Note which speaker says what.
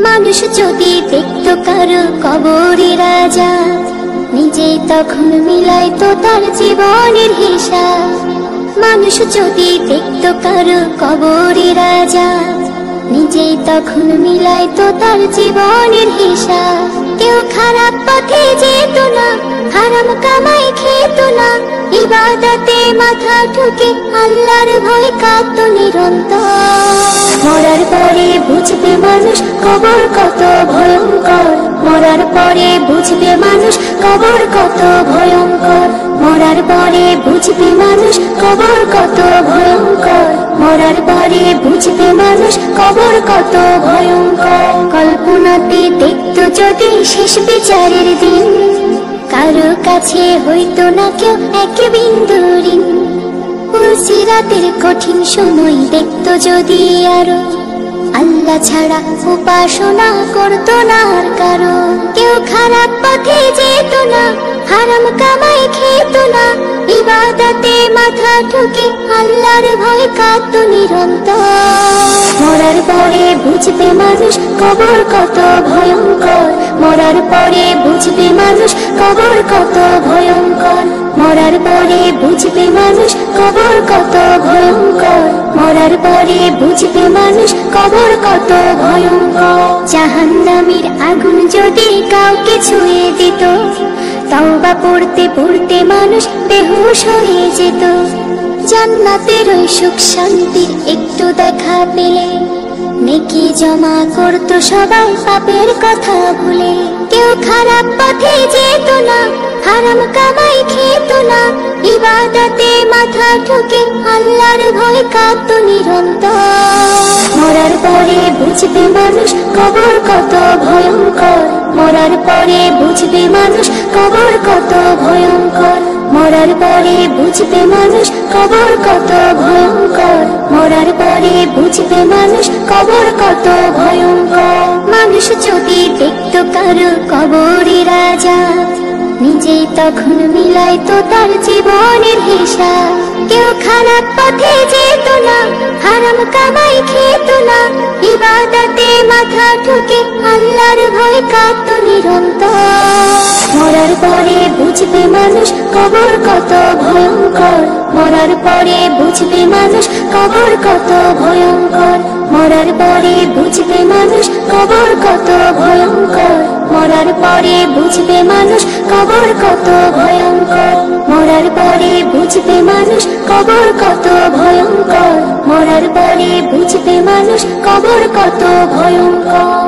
Speaker 1: মানুষ যদি দেখত কারো কবরে রাজা, নিজেই তখন মিলাইতো তার জীবনের হিসাব। মানুষ যদি দেখত কারো কবরে রাজা, নিজেই তখন মিলাইতো তার জীবনের হিসাব। কেউ খারাপ পথে যেত না, হারাম কামাই খেত না, ইবাদতে মাথা ঠুকে আল্লাহর ভয় কাঁদতো নিরন্তর। মরার পরে বুঝবে মানুষ কবর কত ভয়ঙ্কর, মরার পরে বুঝবে মানুষ কবর কত ভয়ঙ্কর, মরার পরে বুঝবে মানুষ কবর কত ভয়ঙ্কর, মরার পরে বুঝবে মানুষ কবর কত ভয়ঙ্কর। কল্পনাতে দেখতো যদি শেষ বিচারের দিন, কারো কাছে হইতো না কেউ এক বিন্দু ঋণ। পুলসিরাতের কঠিন সময় দেখতো যদি আরো, আল্লাহ ছাড়া উপাসনা করতো না আর কারো। কেউ খারাপ পথে যেত না, হারাম কামাই খেত না, ইবাদতে মাথা ঠুকে আল্লাহর ভয় কাঁদতো নিরন্তর। মরার পরে বুঝবে মানুষ কবর কত ভয়ঙ্কর, মরার পরে বুঝবে মানুষ কবর কত ভয়ঙ্কর, মরার পরে বুঝবে মানুষ কবর কত ভয়ঙ্কর, মরার পরে বুঝবে মানুষ কবর কত ভয়ঙ্কর। জাহান্নামের আগুন যদি কাউকে ছুঁয়ে দিত, তওবা পড়তে পড়তে মানুষ বেহুশ হয়ে যেত। জান্নাতের ওই সুখ শান্তির একটু দেখা পেলে, নেকি জমা করতো সবাই পাপের কথা ভুলে। কেউ খারাপ পথে যেত না, হারাম কামাই খেত না, ইবাদতে মাথা ঠুকে আল্লাহর ভয় কাঁদতো নিরন্তর। মরার পরে বুঝবে মানুষ কবর কত ভয়ঙ্কর, মরার পরে বুঝবে মানুষ কবর কত ভয়ঙ্কর, মরার পরে বুঝবে মানুষ কবর কত ভয়ঙ্কর, মরার পরে বুঝবে মানুষ কবর কত ভয়ঙ্কর। মানুষ যদি দেখত কারো কবরে রাজা, নিজেই তখন মিলাইতো তার জীবনের হিসাব। কেউ খারাপ পথে যেত না, হারাম কামাই খেত না, ইবাদতে মাথা ঠুকে আল্লাহর ভয় কাঁদতো নিরন্তর। মরার পরে বুঝবে মানুষ কবর কত ভয়ঙ্কর, মরার পরে বুঝবে মানুষ কবর কত ভয়ঙ্কর, মরার পরে বুঝবে মানুষ কবর কত ভয়ঙ্কর, মরার পরে বুঝবে মানুষ কবর কত ভয়ঙ্কর, মরার পরে বুঝবে মানুষ কবর কত ভয়ঙ্কর, মরার পরে বুঝবে মানুষ কবর কত ভয়ঙ্কর।